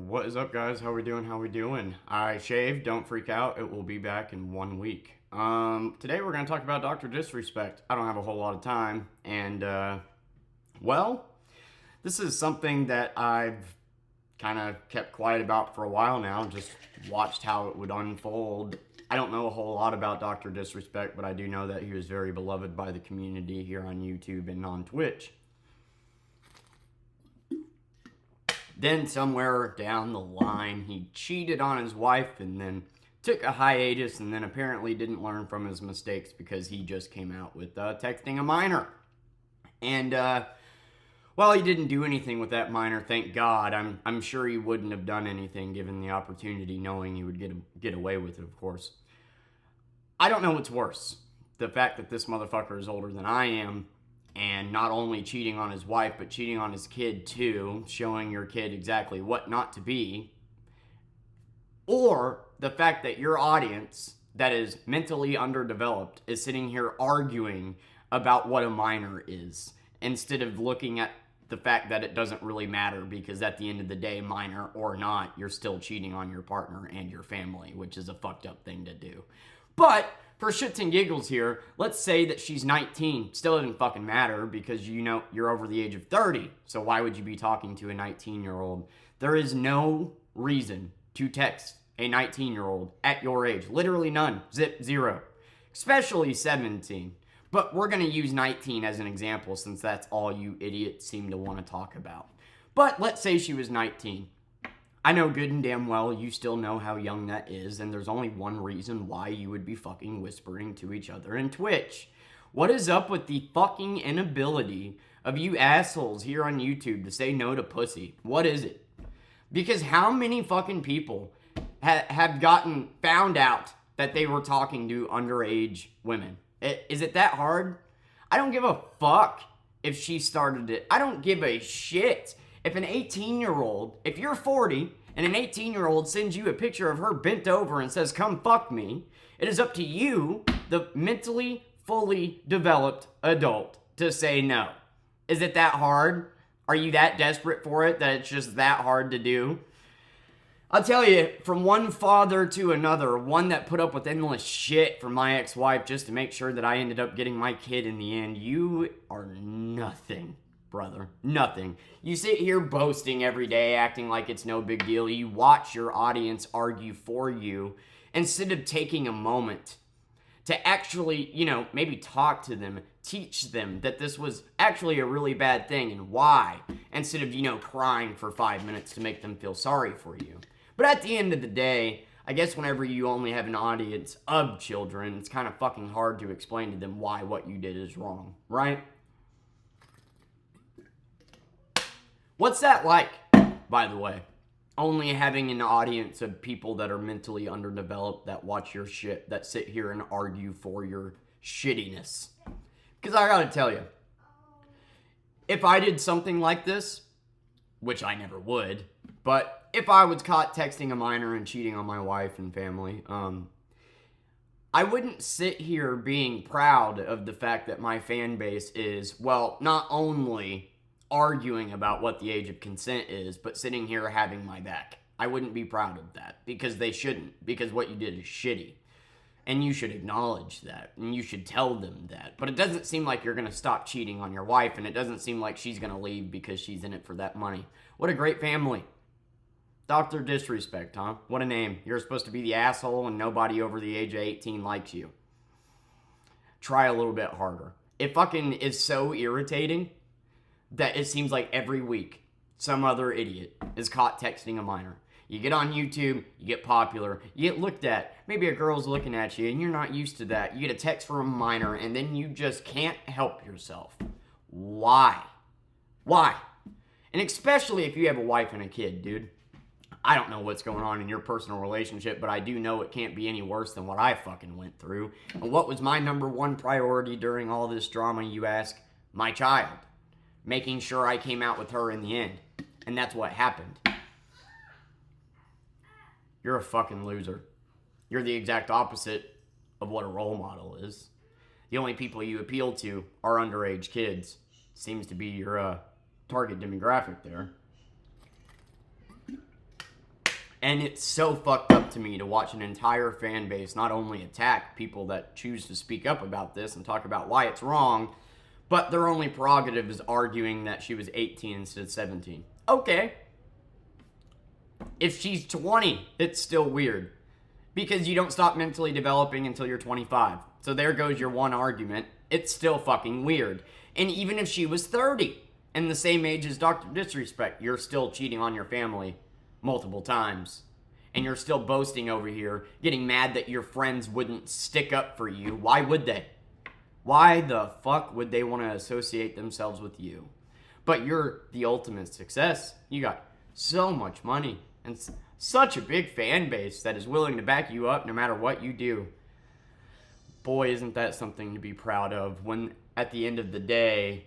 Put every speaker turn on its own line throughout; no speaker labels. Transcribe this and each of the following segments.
What is up, guys? How we doing? How we doing? I shaved. Don't freak out. It will be back in 1 week. Today we're gonna talk about Dr. Disrespect. I don't have a whole lot of time, and well, this is something that I've kind of kept quiet about for a while now. Just watched how it would unfold. I don't know a whole lot about Dr. Disrespect, but I do know that he was very beloved by the community here on YouTube and on Twitch. Then somewhere down the line, he cheated on his wife and then took a hiatus and then apparently didn't learn from his mistakes because he just came out with texting a minor. And well, he didn't do anything with that minor, thank God. I'm sure he wouldn't have done anything given the opportunity, knowing he would get away with it, of course. I don't know what's worse. The fact that this motherfucker is older than I am, and not only cheating on his wife, but cheating on his kid too, showing your kid exactly what not to be. Or the fact that your audience that is mentally underdeveloped is sitting here arguing about what a minor is, instead of looking at the fact that it doesn't really matter, because at the end of the day, minor or not, you're still cheating on your partner and your family, which is a fucked up thing to do. But for shits and giggles here, let's say that she's 19. Still doesn't fucking matter, because you know you're over the age of 30. So why would you be talking to a 19-year-old? There is no reason to text a 19-year-old at your age. Literally none. Zero. Especially 17. But we're going to use 19 as an example, since that's all you idiots seem to want to talk about. But let's say she was 19. I know good and damn well you still know how young that is, and there's only one reason why you would be fucking whispering to each other in Twitch. What is up with the fucking inability of you assholes here on YouTube to say no to pussy? What is it? Because how many fucking people have found out that they were talking to underage women? Is it that hard? I don't give a fuck if she started it. I don't give a shit. If an 18-year-old, if you're 40 and an 18-year-old sends you a picture of her bent over and says, "Come fuck me," it is up to you, the mentally fully developed adult, to say no. Is it that hard? Are you that desperate for it that it's just that hard to do? I'll tell you, from one father to another, one that put up with endless shit from my ex-wife just to make sure that I ended up getting my kid in the end, you are nothing. Brother, nothing. You sit here boasting every day, acting like it's no big deal. You watch your audience argue for you instead of taking a moment to actually, maybe talk to them, teach them that this was actually a really bad thing and why, instead of, crying for 5 minutes to make them feel sorry for you. But at the end of the day, I guess whenever you only have an audience of children, it's kind of fucking hard to explain to them why what you did is wrong, right? What's that like, by the way? Only having an audience of people that are mentally underdeveloped that watch your shit, that sit here and argue for your shittiness. Because I gotta tell you, if I did something like this, which I never would, but if I was caught texting a minor and cheating on my wife and family, I wouldn't sit here being proud of the fact that my fan base is, well, not only arguing about what the age of consent is, but sitting here having my back. I wouldn't be proud of that, because they shouldn't, because what you did is shitty. And you should acknowledge that, and you should tell them that. But it doesn't seem like you're going to stop cheating on your wife, and it doesn't seem like she's going to leave because she's in it for that money. What a great family. Dr. Disrespect, huh? What a name. You're supposed to be the asshole, and nobody over the age of 18 likes you. Try a little bit harder. It fucking is so irritating that it seems like every week some other idiot is caught texting a minor. You get on YouTube, you get popular, you get looked at. Maybe a girl's looking at you and you're not used to that. You get a text from a minor and then you just can't help yourself. Why? Why? And especially if you have a wife and a kid, dude. I don't know what's going on in your personal relationship, but I do know it can't be any worse than what I fucking went through. And what was my number one priority during all this drama, you ask? My child. Making sure I came out with her in the end. And that's what happened. You're a fucking loser. You're the exact opposite of what a role model is. The only people you appeal to are underage kids. Seems to be your target demographic there. And it's so fucked up to me to watch an entire fan base not only attack people that choose to speak up about this and talk about why it's wrong, but their only prerogative is arguing that she was 18 instead of 17. Okay. If she's 20, it's still weird. Because you don't stop mentally developing until you're 25. So there goes your one argument. It's still fucking weird. And even if she was 30 and the same age as Dr. Disrespect, you're still cheating on your family multiple times. And you're still boasting over here, getting mad that your friends wouldn't stick up for you. Why would they? Why the fuck would they want to associate themselves with you? But you're the ultimate success. You got so much money and such a big fan base that is willing to back you up no matter what you do. Boy, isn't that something to be proud of, when at the end of the day,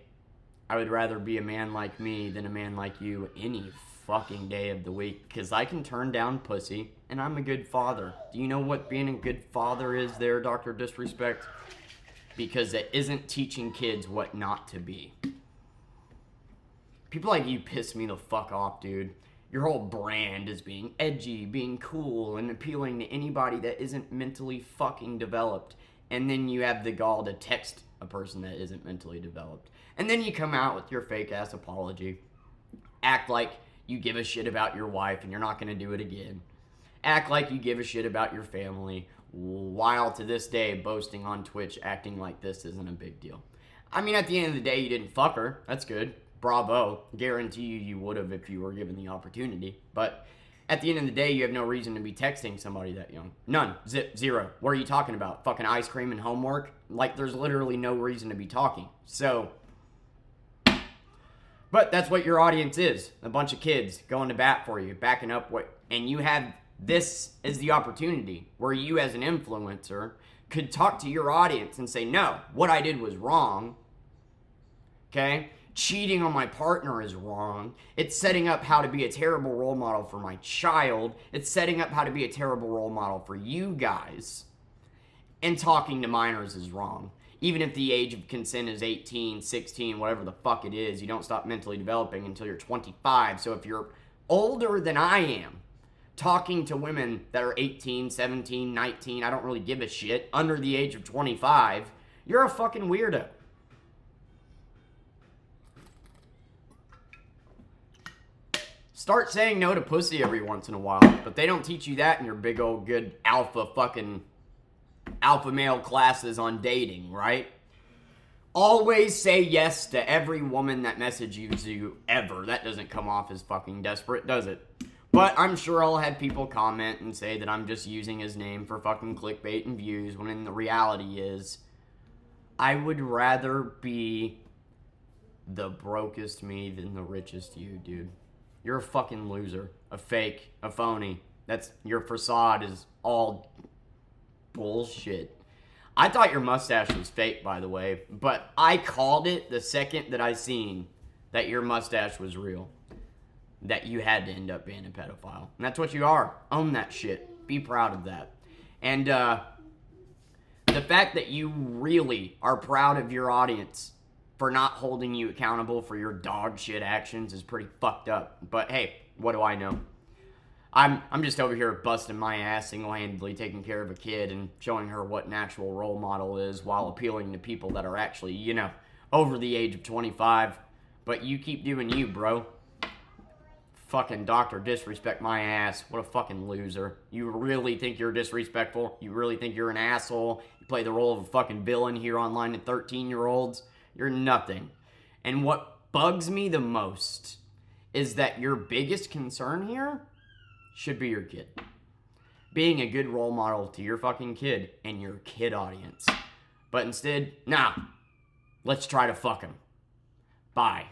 I would rather be a man like me than a man like you any fucking day of the week, because I can turn down pussy and I'm a good father. Do you know what being a good father is there, Dr. Disrespect? Because it isn't teaching kids what not to be. People like you piss me the fuck off, dude. Your whole brand is being edgy, being cool, and appealing to anybody that isn't mentally fucking developed. And then you have the gall to text a person that isn't mentally developed. And then you come out with your fake ass apology. Act like you give a shit about your wife and you're not going to do it again. Act like you give a shit about your family, while to this day boasting on Twitch, acting like this isn't a big deal. I mean, at the end of the day, you didn't fuck her. That's good. Bravo. Guarantee you would have if you were given the opportunity. But at the end of the day, you have no reason to be texting somebody that young. None. Zero. What are you talking about? Fucking ice cream and homework? Like, there's literally no reason to be talking. So, but that's what your audience is. A bunch of kids going to bat for you, backing up what, and you have this as the opportunity where you as an influencer could talk to your audience and say, no, what I did was wrong. Okay? Cheating on my partner is wrong. It's setting up how to be a terrible role model for my child. It's setting up how to be a terrible role model for you guys. And talking to minors is wrong. Even if the age of consent is 18, 16, whatever the fuck it is, you don't stop mentally developing until you're 25. So if you're older than I am, talking to women that are 18, 17, 19, I don't really give a shit, under the age of 25, you're a fucking weirdo. Start saying no to pussy every once in a while, but they don't teach you that in your big old good alpha male classes on dating, right? Always say yes to every woman that messages you ever. That doesn't come off as fucking desperate, does it? But I'm sure I'll have people comment and say that I'm just using his name for fucking clickbait and views, when in the reality is, I would rather be the brokest me than the richest you, dude. You're a fucking loser, a fake, a phony. Your facade is all bullshit. I thought your mustache was fake, by the way, but I called it the second that I seen that your mustache was real. That you had to end up being a pedophile. And that's what you are. Own that shit. Be proud of that. And the fact that you really are proud of your audience for not holding you accountable for your dog shit actions is pretty fucked up. But hey, what do I know? I'm just over here busting my ass, single-handedly taking care of a kid and showing her what an actual role model is, while appealing to people that are actually, over the age of 25. But you keep doing you, bro. Fucking Dr. Disrespect my ass. What a fucking loser. You really think you're disrespectful? You really think you're an asshole? You play the role of a fucking villain here online to 13-year-olds? You're nothing. And what bugs me the most is that your biggest concern here should be your kid. Being a good role model to your fucking kid and your kid audience. But instead, nah. Let's try to fuck him. Bye.